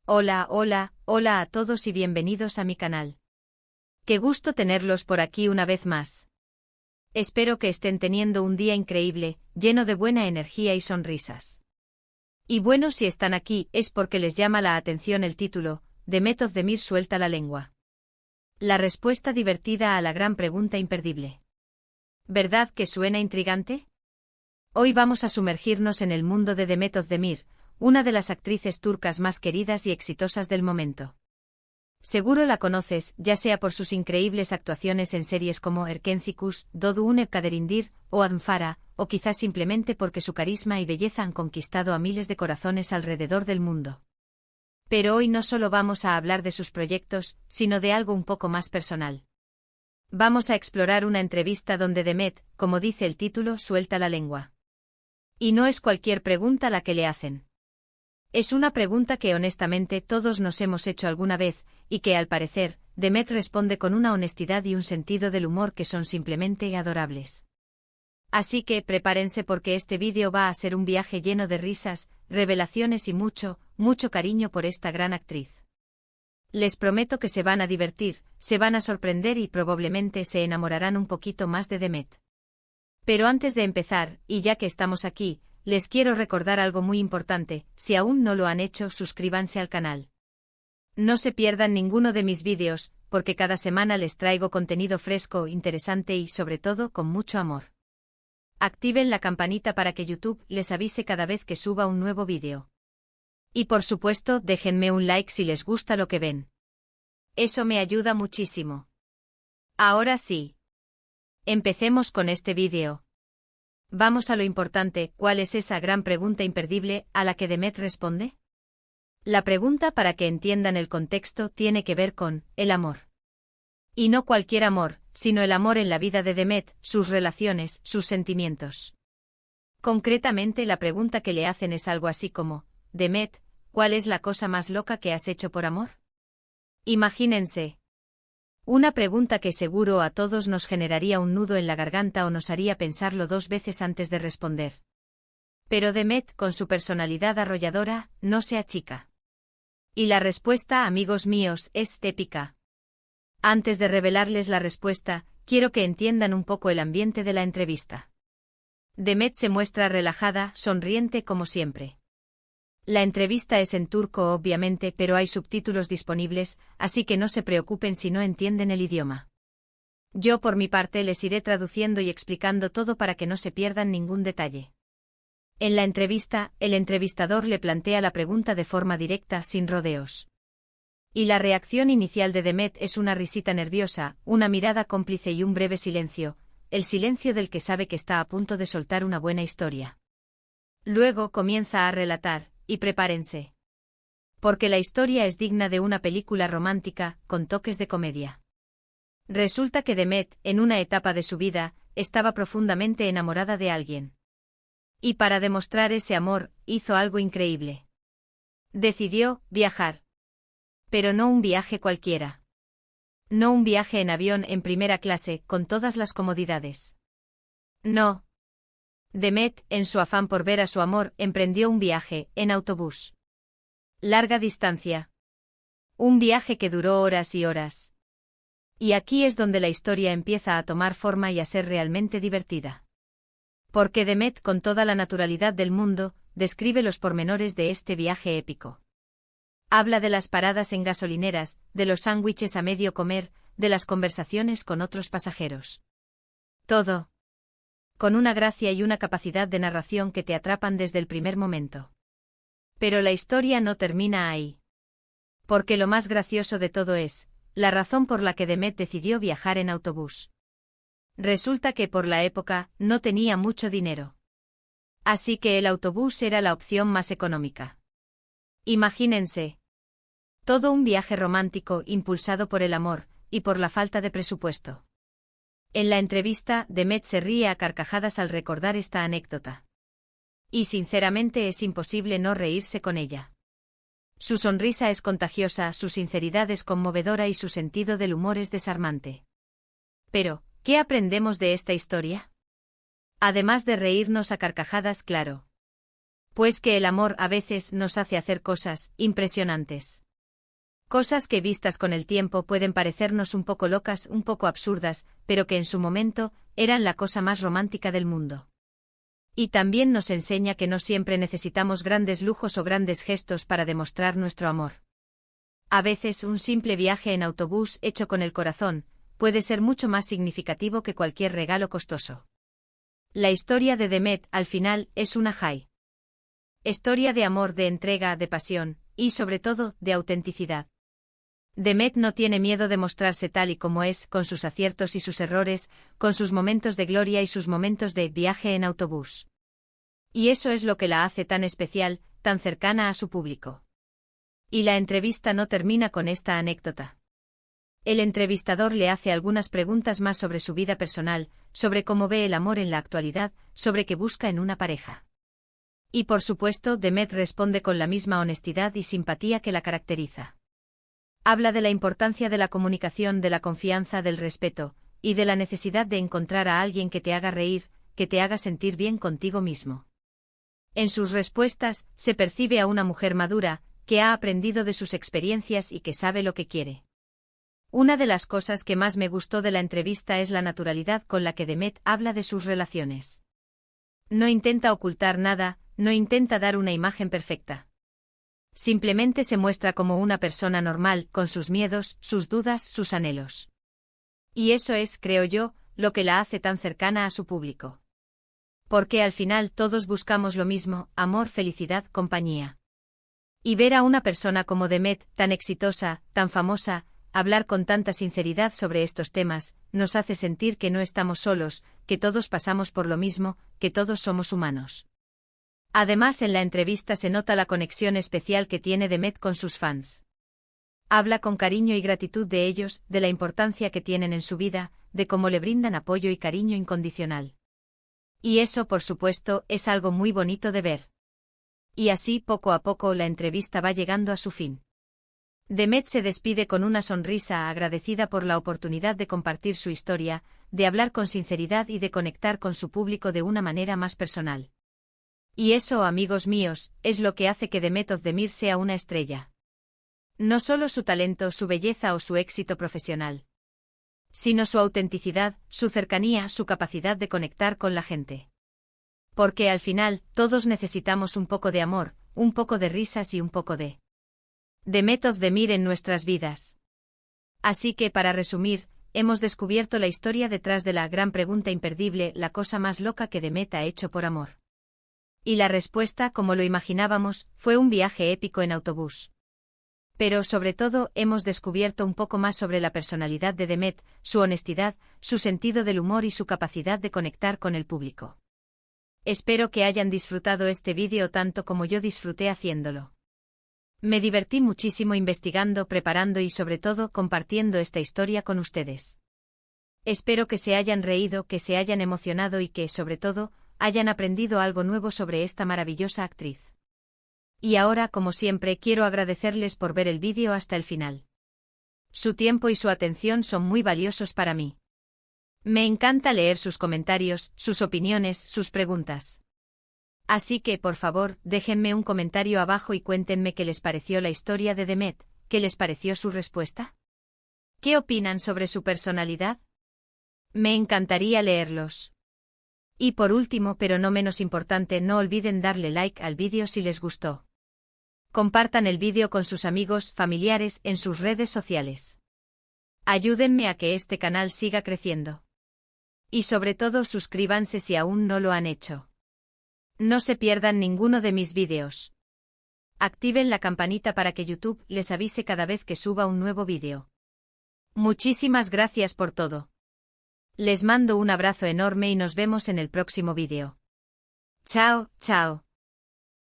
Hola, hola, hola a todos y bienvenidos a mi canal. Qué gusto tenerlos por aquí una vez más. Espero que estén teniendo un día increíble, lleno de buena energía y sonrisas. Y bueno, si están aquí es porque les llama la atención el título, Demet Özdemir suelta la lengua. La respuesta divertida a la gran pregunta imperdible. ¿Verdad que suena intrigante? Hoy vamos a sumergirnos en el mundo de Demet Özdemir, una de las actrices turcas más queridas y exitosas del momento. Seguro la conoces, ya sea por sus increíbles actuaciones en series como Erkencikus, Doğduğun Kaderindir o Adnfara, o quizás simplemente porque su carisma y belleza han conquistado a miles de corazones alrededor del mundo. Pero hoy no solo vamos a hablar de sus proyectos, sino de algo un poco más personal. Vamos a explorar una entrevista donde Demet, como dice el título, suelta la lengua. Y no es cualquier pregunta la que le hacen. Es una pregunta que honestamente todos nos hemos hecho alguna vez, y que al parecer, Demet responde con una honestidad y un sentido del humor que son simplemente adorables. Así que prepárense porque este vídeo va a ser un viaje lleno de risas, revelaciones y mucho, mucho cariño por esta gran actriz. Les prometo que se van a divertir, se van a sorprender y probablemente se enamorarán un poquito más de Demet. Pero antes de empezar, y ya que estamos aquí, les quiero recordar algo muy importante, si aún no lo han hecho, suscríbanse al canal. No se pierdan ninguno de mis vídeos, porque cada semana les traigo contenido fresco, interesante y, sobre todo, con mucho amor. Activen la campanita para que YouTube les avise cada vez que suba un nuevo vídeo. Y por supuesto, déjenme un like si les gusta lo que ven. Eso me ayuda muchísimo. Ahora sí. Empecemos con este vídeo. Vamos a lo importante, ¿cuál es esa gran pregunta imperdible a la que Demet responde? La pregunta, para que entiendan el contexto, tiene que ver con el amor. Y no cualquier amor, sino el amor en la vida de Demet, sus relaciones, sus sentimientos. Concretamente, la pregunta que le hacen es algo así como, Demet, ¿cuál es la cosa más loca que has hecho por amor? Imagínense. Una pregunta que seguro a todos nos generaría un nudo en la garganta o nos haría pensarlo dos veces antes de responder. Pero Demet, con su personalidad arrolladora, no se achica. Y la respuesta, amigos míos, es épica. Antes de revelarles la respuesta, quiero que entiendan un poco el ambiente de la entrevista. Demet se muestra relajada, sonriente como siempre. La entrevista es en turco obviamente, pero hay subtítulos disponibles, así que no se preocupen si no entienden el idioma. Yo por mi parte les iré traduciendo y explicando todo para que no se pierdan ningún detalle. En la entrevista, el entrevistador le plantea la pregunta de forma directa, sin rodeos. Y la reacción inicial de Demet es una risita nerviosa, una mirada cómplice y un breve silencio, el silencio del que sabe que está a punto de soltar una buena historia. Luego comienza a relatar. Y prepárense. Porque la historia es digna de una película romántica, con toques de comedia. Resulta que Demet, en una etapa de su vida, estaba profundamente enamorada de alguien. Y para demostrar ese amor, hizo algo increíble. Decidió viajar. Pero no un viaje cualquiera. No un viaje en avión en primera clase, con todas las comodidades. No. Demet, en su afán por ver a su amor, emprendió un viaje, en autobús. Larga distancia. Un viaje que duró horas y horas. Y aquí es donde la historia empieza a tomar forma y a ser realmente divertida. Porque Demet, con toda la naturalidad del mundo, describe los pormenores de este viaje épico. Habla de las paradas en gasolineras, de los sándwiches a medio comer, de las conversaciones con otros pasajeros. Todo. Con una gracia y una capacidad de narración que te atrapan desde el primer momento. Pero la historia no termina ahí. Porque lo más gracioso de todo es, la razón por la que Demet decidió viajar en autobús. Resulta que por la época, no tenía mucho dinero. Así que el autobús era la opción más económica. Imagínense. Todo un viaje romántico impulsado por el amor, y por la falta de presupuesto. En la entrevista, Demet se ríe a carcajadas al recordar esta anécdota. Y sinceramente es imposible no reírse con ella. Su sonrisa es contagiosa, su sinceridad es conmovedora y su sentido del humor es desarmante. Pero, ¿qué aprendemos de esta historia? Además de reírnos a carcajadas, claro. Pues que el amor a veces nos hace hacer cosas impresionantes. Cosas que vistas con el tiempo pueden parecernos un poco locas, un poco absurdas, pero que en su momento eran la cosa más romántica del mundo. Y también nos enseña que no siempre necesitamos grandes lujos o grandes gestos para demostrar nuestro amor. A veces un simple viaje en autobús hecho con el corazón puede ser mucho más significativo que cualquier regalo costoso. La historia de Demet al final es una historia de amor, de entrega, de pasión, y sobre todo, de autenticidad. Demet no tiene miedo de mostrarse tal y como es, con sus aciertos y sus errores, con sus momentos de gloria y sus momentos de viaje en autobús. Y eso es lo que la hace tan especial, tan cercana a su público. Y la entrevista no termina con esta anécdota. El entrevistador le hace algunas preguntas más sobre su vida personal, sobre cómo ve el amor en la actualidad, sobre qué busca en una pareja. Y por supuesto, Demet responde con la misma honestidad y simpatía que la caracteriza. Habla de la importancia de la comunicación, de la confianza, del respeto, y de la necesidad de encontrar a alguien que te haga reír, que te haga sentir bien contigo mismo. En sus respuestas, se percibe a una mujer madura, que ha aprendido de sus experiencias y que sabe lo que quiere. Una de las cosas que más me gustó de la entrevista es la naturalidad con la que Demet habla de sus relaciones. No intenta ocultar nada, no intenta dar una imagen perfecta. Simplemente se muestra como una persona normal, con sus miedos, sus dudas, sus anhelos. Y eso es, creo yo, lo que la hace tan cercana a su público. Porque al final todos buscamos lo mismo: amor, felicidad, compañía. Y ver a una persona como Demet, tan exitosa, tan famosa, hablar con tanta sinceridad sobre estos temas, nos hace sentir que no estamos solos, que todos pasamos por lo mismo, que todos somos humanos. Además, en la entrevista se nota la conexión especial que tiene Demet con sus fans. Habla con cariño y gratitud de ellos, de la importancia que tienen en su vida, de cómo le brindan apoyo y cariño incondicional. Y eso, por supuesto, es algo muy bonito de ver. Y así, poco a poco, la entrevista va llegando a su fin. Demet se despide con una sonrisa, agradecida por la oportunidad de compartir su historia, de hablar con sinceridad y de conectar con su público de una manera más personal. Y eso, amigos míos, es lo que hace que Demet Özdemir sea una estrella. No solo su talento, su belleza o su éxito profesional, sino su autenticidad, su cercanía, su capacidad de conectar con la gente. Porque al final, todos necesitamos un poco de amor, un poco de risas y un poco de Demet Özdemir en nuestras vidas. Así que, para resumir, hemos descubierto la historia detrás de la gran pregunta imperdible: la cosa más loca que Demet ha hecho por amor. Y la respuesta, como lo imaginábamos, fue un viaje épico en autobús. Pero sobre todo, hemos descubierto un poco más sobre la personalidad de Demet, su honestidad, su sentido del humor y su capacidad de conectar con el público. Espero que hayan disfrutado este vídeo tanto como yo disfruté haciéndolo. Me divertí muchísimo investigando, preparando y sobre todo compartiendo esta historia con ustedes. Espero que se hayan reído, que se hayan emocionado y que, sobre todo, hayan aprendido algo nuevo sobre esta maravillosa actriz. Y ahora, como siempre, quiero agradecerles por ver el vídeo hasta el final. Su tiempo y su atención son muy valiosos para mí. Me encanta leer sus comentarios, sus opiniones, sus preguntas. Así que, por favor, déjenme un comentario abajo y cuéntenme qué les pareció la historia de Demet, qué les pareció su respuesta. ¿Qué opinan sobre su personalidad? Me encantaría leerlos. Y por último, pero no menos importante, no olviden darle like al vídeo si les gustó. Compartan el vídeo con sus amigos, familiares, en sus redes sociales. Ayúdenme a que este canal siga creciendo. Y sobre todo, suscríbanse si aún no lo han hecho. No se pierdan ninguno de mis vídeos. Activen la campanita para que YouTube les avise cada vez que suba un nuevo vídeo. Muchísimas gracias por todo. Les mando un abrazo enorme y nos vemos en el próximo vídeo. Chao, chao.